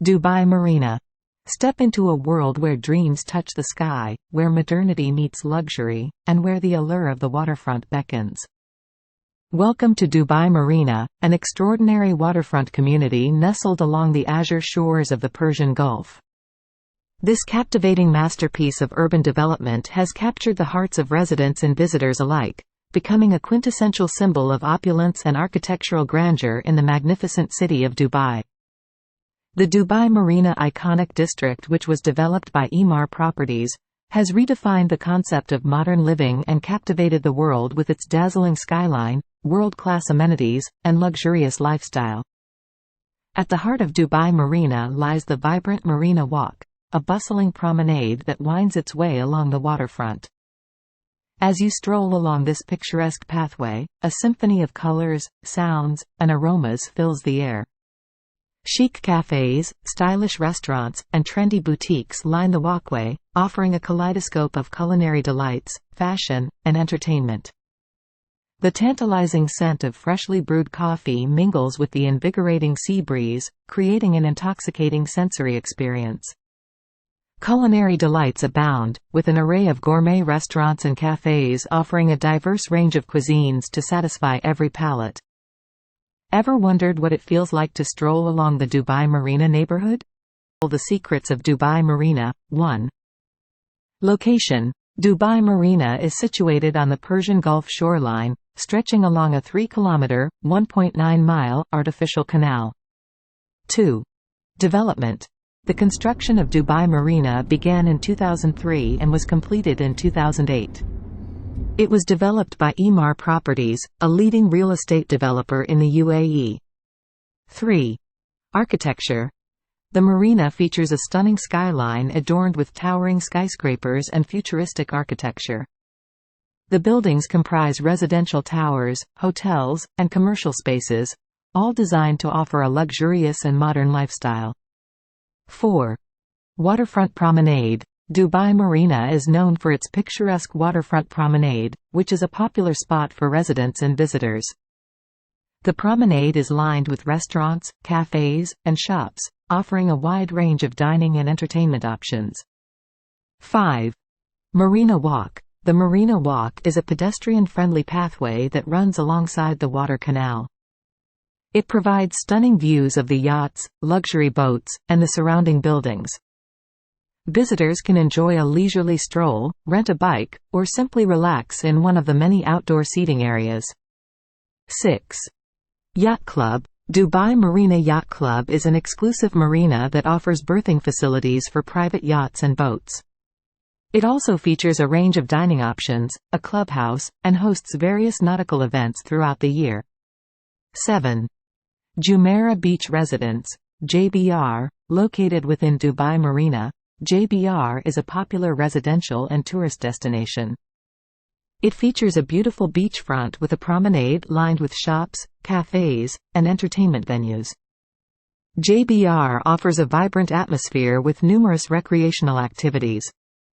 Dubai Marina. Step into a world where dreams touch the sky, where modernity meets luxury, and where the allure of the waterfront beckons. Welcome to Dubai Marina, an extraordinary waterfront community nestled along the azure shores of the Persian Gulf. This captivating masterpiece of urban development has captured the hearts of residents and visitors alike, becoming a quintessential symbol of opulence and architectural grandeur in the magnificent city of Dubai. The Dubai Marina iconic district, which was developed by Emaar Properties, has redefined the concept of modern living and captivated the world with its dazzling skyline, world-class amenities, and luxurious lifestyle. At the heart of Dubai Marina lies the vibrant Marina Walk, a bustling promenade that winds its way along the waterfront. As you stroll along this picturesque pathway, a symphony of colors, sounds, and aromas fills the air. Chic cafes, stylish restaurants, and trendy boutiques line the walkway, offering a kaleidoscope of culinary delights, fashion, and entertainment. The tantalizing scent of freshly brewed coffee mingles with the invigorating sea breeze, creating an intoxicating sensory experience. Culinary delights abound, with an array of gourmet restaurants and cafes offering a diverse range of cuisines to satisfy every palate. Ever wondered what it feels like to stroll along the Dubai Marina neighborhood? The secrets of Dubai Marina. 1. Location. Dubai Marina is situated on the Persian Gulf shoreline, stretching along a 3-kilometer (1.9-mile) artificial canal. 2. Development. The construction of Dubai Marina began in 2003 and was completed in 2008. It was developed by Emaar Properties, a leading real estate developer in the UAE. 3. Architecture. The marina features a stunning skyline adorned with towering skyscrapers and futuristic architecture. The buildings comprise residential towers, hotels, and commercial spaces, all designed to offer a luxurious and modern lifestyle. 4. Waterfront promenade. Dubai Marina is known for its picturesque waterfront promenade, which is a popular spot for residents and visitors. The promenade is lined with restaurants, cafes, and shops, offering a wide range of dining and entertainment options. 5. Marina Walk. The Marina Walk is a pedestrian-friendly pathway that runs alongside the water canal. It provides stunning views of the yachts, luxury boats, and the surrounding buildings. Visitors can enjoy a leisurely stroll, rent a bike, or simply relax in one of the many outdoor seating areas. 6. Yacht Club. Dubai Marina Yacht Club is an exclusive marina that offers berthing facilities for private yachts and boats. It also features a range of dining options, a clubhouse, and hosts various nautical events throughout the year. 7. Jumeirah Beach Residence, JBR, located within Dubai Marina. JBR is a popular residential and tourist destination. It features a beautiful beachfront with a promenade lined with shops, cafes, and entertainment venues. JBR offers a vibrant atmosphere with numerous recreational activities.